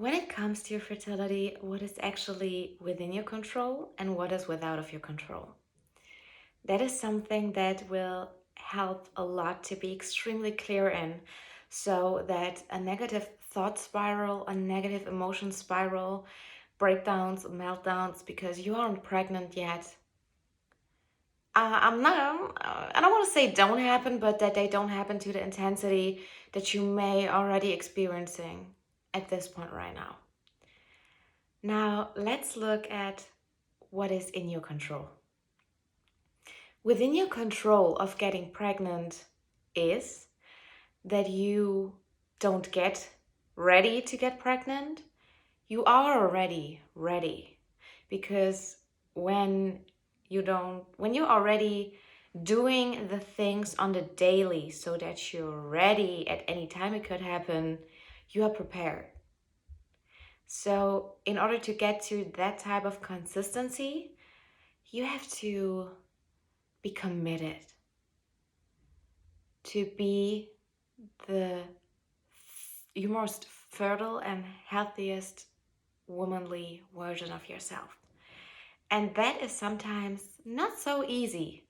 when it comes to your fertility, what is actually within your control and what is without of your control? That is something that will help a lot to be extremely clear in, so that a negative thought spiral, a negative emotion spiral, breakdowns, meltdowns because you aren't pregnant yet. I don't want to say don't happen, but that they don't happen to the intensity that you may already experiencing at this point right now. Now, let's look at what is in your control. Within your control of getting pregnant is that you don't get ready to get pregnant. You are already ready, because when you're already doing the things on the daily so that you're ready at any time it could happen, you are prepared. So in order to get to that type of consistency, you have to be committed to be your most fertile and healthiest womanly version of yourself. And that is sometimes not so easy,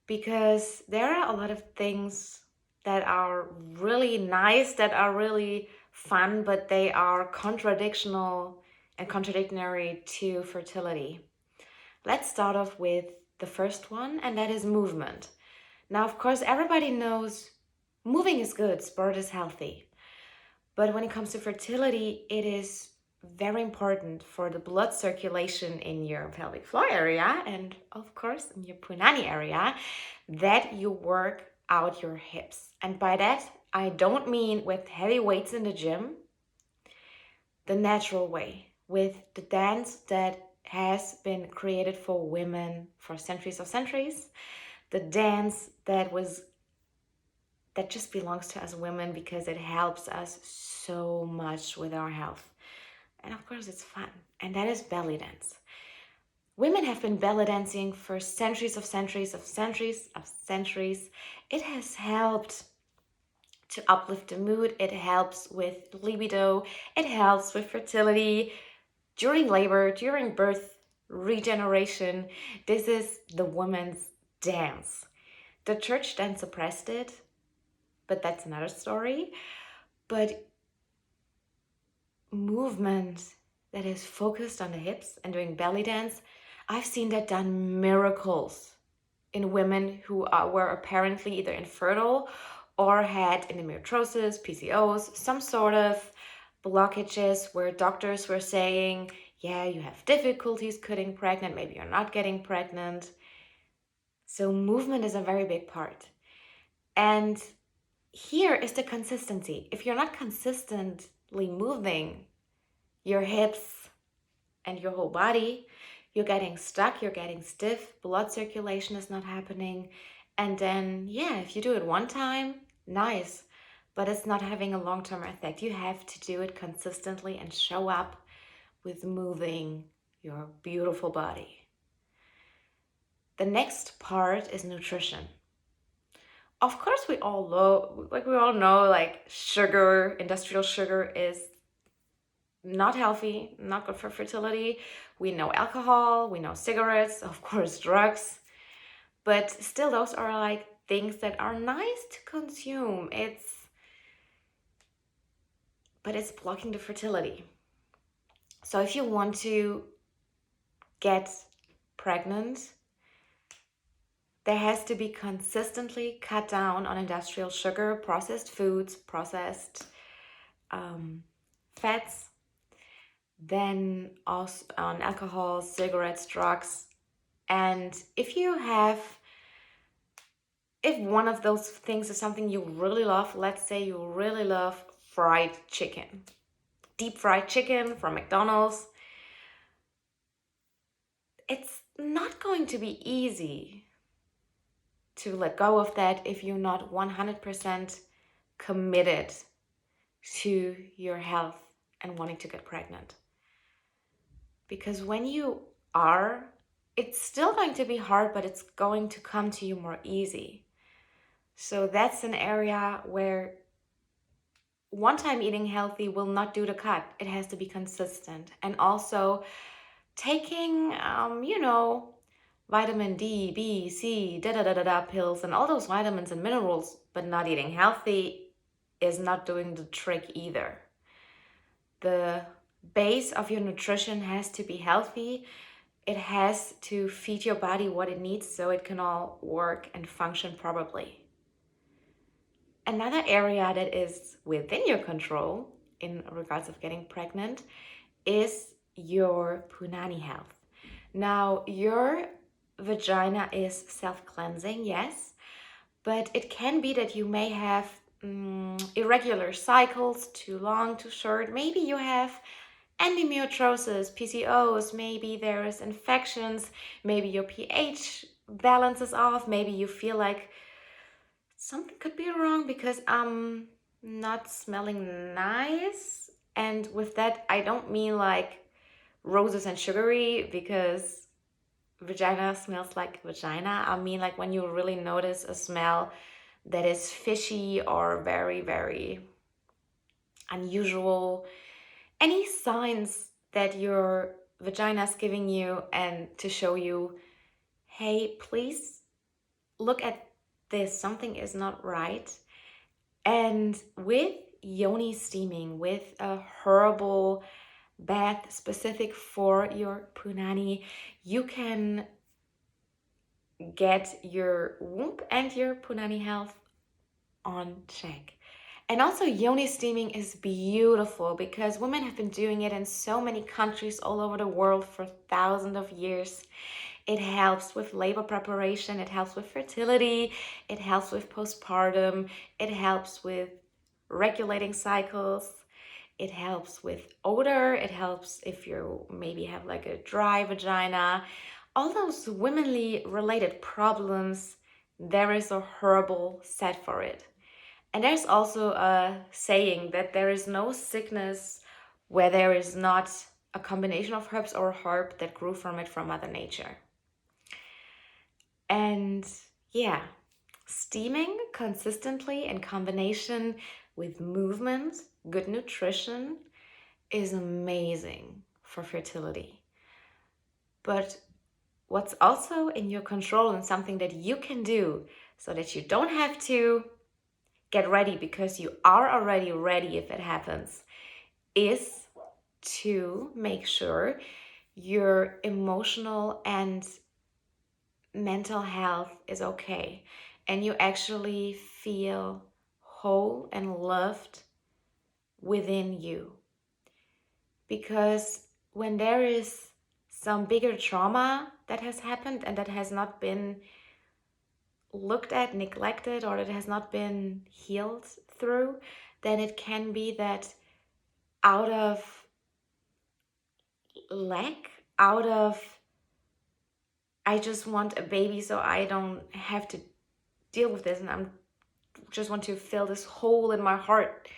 because there are a lot of things that are really nice, that are really fun, but they are contradictional and contradictory to fertility. Let's start off with the first one, and that is movement. Now, of course, everybody knows moving is good, sport is healthy. But when it comes to fertility, it is very important for the blood circulation in your pelvic floor area and, of course, in your Punani area, that you work out your hips. And by that, I don't mean with heavy weights in the gym, the natural way, with the dance that has been created for women for centuries of centuries, the dance that just belongs to us women because it helps us so much with our health. And of course, it's fun. And that is belly dance. Women have been belly dancing for centuries of centuries of centuries of centuries. It has helped to uplift the mood. It helps with libido. It helps with fertility, during labor, during birth, regeneration. This is the woman's dance. The church then suppressed it, but that's another story. But movement that is focused on the hips and doing belly dance, I've seen that done miracles in women who were apparently either infertile or had endometriosis, PCOS, some sort of blockages where doctors were saying, yeah, you have difficulties getting pregnant, maybe you're not getting pregnant. So movement is a very big part. And here is the consistency. If you're not consistently moving your hips and your whole body, you're getting stuck, you're getting stiff, blood circulation is not happening. And then, yeah, if you do it one time, nice, but it's not having a long-term effect. You have to do it consistently and show up with moving your beautiful body. The next part is nutrition. Of course, we all know, sugar, industrial sugar is not healthy, not good for fertility. We know alcohol, we know cigarettes, of course, drugs. But still, those are like things that are nice to consume. But it's blocking the fertility. So if you want to get pregnant, there has to be consistently cut down on industrial sugar, processed foods, processed fats, then also on alcohol, cigarettes, drugs. And if one of those things is something you really love, let's say you really love fried chicken, deep fried chicken from McDonald's, it's not going to be easy to let go of that if you're not 100% committed to your health and wanting to get pregnant. Because when you are, it's still going to be hard, but it's going to come to you more easy. So that's an area where one time eating healthy will not do the cut. It has to be consistent. And also taking, vitamin D, B, C, da da da da da pills, and all those vitamins and minerals, but not eating healthy is not doing the trick either. The base of your nutrition has to be healthy. It has to feed your body what it needs so it can all work and function properly. Another area that is within your control in regards of getting pregnant is your Punani Health. Now, your vagina is self-cleansing, yes, but it can be that you may have irregular cycles, too long, too short. Maybe you have endometriosis, PCOS, maybe there's infections, maybe your pH balance is off, maybe you feel like something could be wrong because I'm not smelling nice. And with that, I don't mean like roses and sugary, because vagina smells like vagina. I mean like when you really notice a smell that is fishy or very, very unusual. Any signs that your vagina is giving you and to show you, hey, please look at this, something is not right. And with yoni steaming, with a herbal bath specific for your punani, you can get your womb and your punani health on check. And also, yoni steaming is beautiful because women have been doing it in so many countries all over the world for thousands of years. It helps with labor preparation, it helps with fertility, it helps with postpartum, it helps with regulating cycles, it helps with odor, it helps if you maybe have like a dry vagina. All those womanly related problems, there is a herbal set for it. And there's also a saying that there is no sickness where there is not a combination of herbs or herb that grew from it from Mother Nature. And yeah, steaming consistently in combination with movement, good nutrition is amazing for fertility. But what's also in your control and something that you can do so that you don't have to get ready because you are already ready if it happens, is to make sure your emotional and mental health is okay and you actually feel whole and loved within you. Because when there is some bigger trauma that has happened and that has not been looked at, neglected, or that has not been healed through, then it can be that out of lack, out of I just want a baby so I don't have to deal with this, and I'm just want to fill this hole in my heart,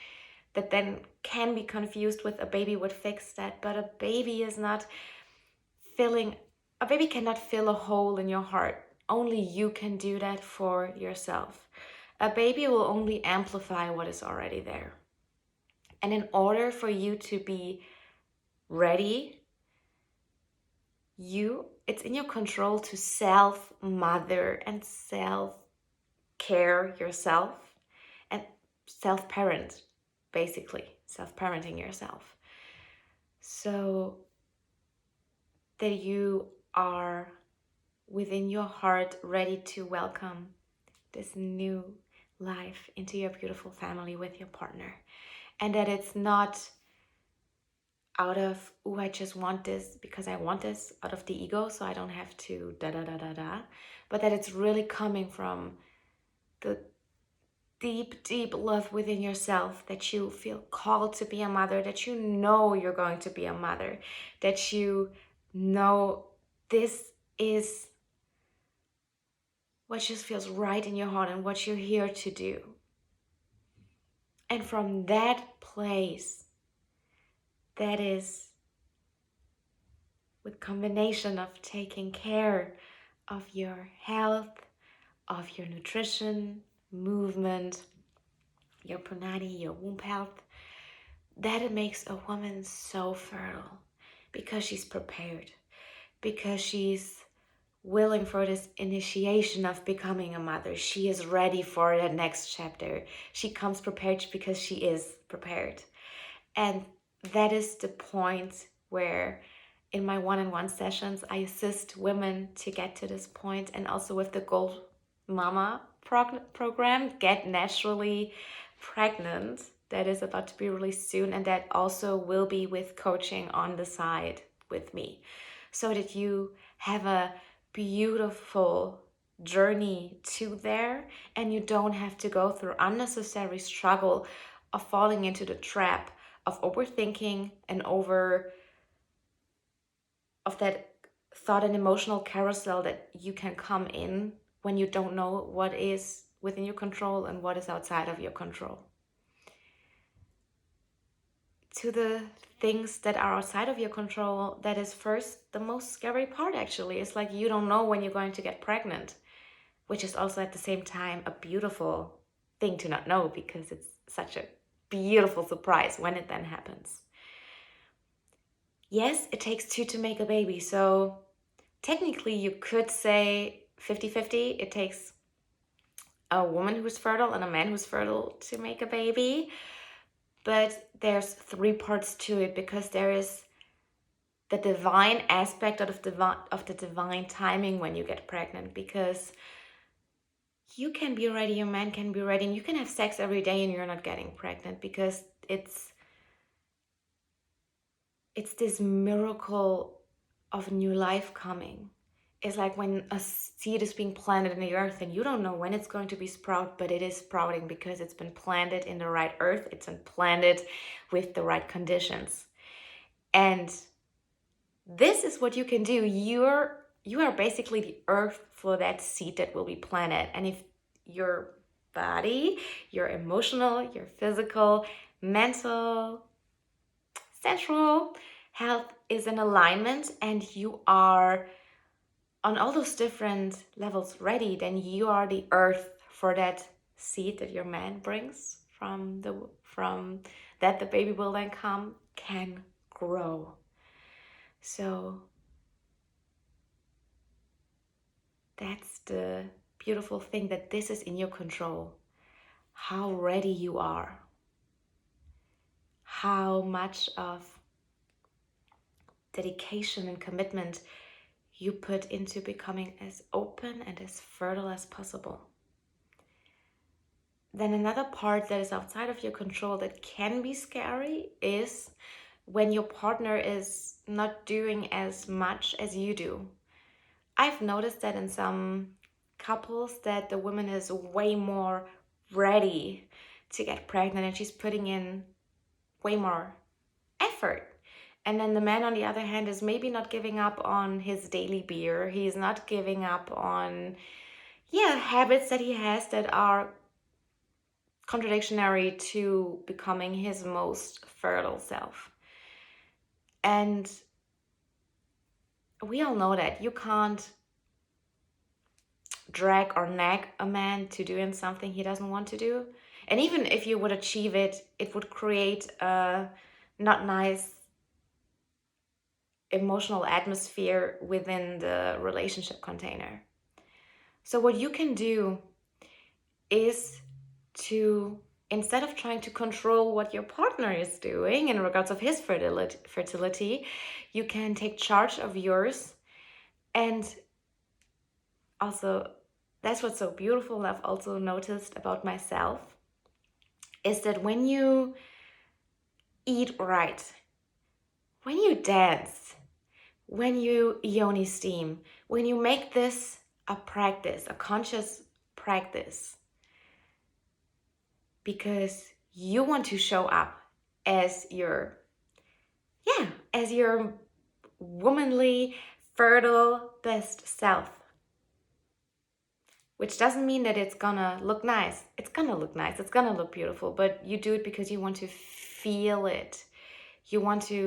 that then can be confused with a baby would fix that. But a baby is not filling, a baby cannot fill a hole in your heart. Only you can do that for yourself. A baby will only amplify what is already there. And in order for you to be ready, it's in your control to self-mother and self-care yourself and self-parent, basically, self-parenting yourself. So that you are within your heart ready to welcome this new life into your beautiful family with your partner. And that it's not out of, oh, I just want this because I want this, out of the ego, so I don't have to da da da da da, but that it's really coming from the deep, deep love within yourself, that you feel called to be a mother, that you know you're going to be a mother, that you know this is what just feels right in your heart and what you're here to do. And from that place, that is with combination of taking care of your health, of your nutrition, movement, your Punani, your womb health, that it makes a woman so fertile because she's prepared, because she's willing for this initiation of becoming a mother. She is ready for that next chapter. She comes prepared because she is prepared. And that is the point where in my one-on-one sessions, I assist women to get to this point, and also with the Gold Mama program, Get Naturally Pregnant, that is about to be released soon, and that also will be with coaching on the side with me, so that you have a beautiful journey to there, and you don't have to go through unnecessary struggle of falling into the trap of overthinking and of that thought and emotional carousel that you can come in when you don't know what is within your control and what is outside of your control. To the things that are outside of your control, that is first the most scary part actually. It's like you don't know when you're going to get pregnant, which is also at the same time a beautiful thing to not know, because it's such a beautiful surprise when it then happens. Yes, it takes two to make a baby. So technically you could say 50-50. It takes a woman who's fertile and a man who's fertile to make a baby. But there's three parts to it, because there is the divine aspect of the divine timing when you get pregnant, because you can be ready, your man can be ready, and you can have sex every day and you're not getting pregnant, because it's this miracle of new life coming. It's like when a seed is being planted in the earth and you don't know when it's going to be sprout, but it is sprouting because it's been planted in the right earth. It's been planted with the right conditions. And this is what you can do. You are basically the earth for that seed that will be planted. And if your body, your emotional, your physical, mental, sensual health is in alignment, and you are on all those different levels ready, then you are the earth for that seed that your man brings from that the baby will then come, can grow. So that's the beautiful thing, that this is in your control. How ready you are, how much of dedication and commitment you put into becoming as open and as fertile as possible. Then another part that is outside of your control that can be scary is when your partner is not doing as much as you do. I've noticed that in some couples that the woman is way more ready to get pregnant and she's putting in way more effort. And then the man, on the other hand, is maybe not giving up on his daily beer. He's not giving up on, habits that he has that are contradictory to becoming his most fertile self. And we all know that you can't drag or nag a man to doing something he doesn't want to do. And even if you would achieve it, it would create a not nice emotional atmosphere within the relationship container. So what you can do is to, instead of trying to control what your partner is doing in regards of his fertility, you can take charge of yours. And also, that's what's so beautiful, I've also noticed about myself, is that when you eat right, when you dance, when you yoni steam, when you make this a practice, a conscious practice, because you want to show up as your womanly, fertile, best self. Which doesn't mean that it's gonna look nice. It's gonna look nice, it's gonna look beautiful, but you do it because you want to feel it. You want to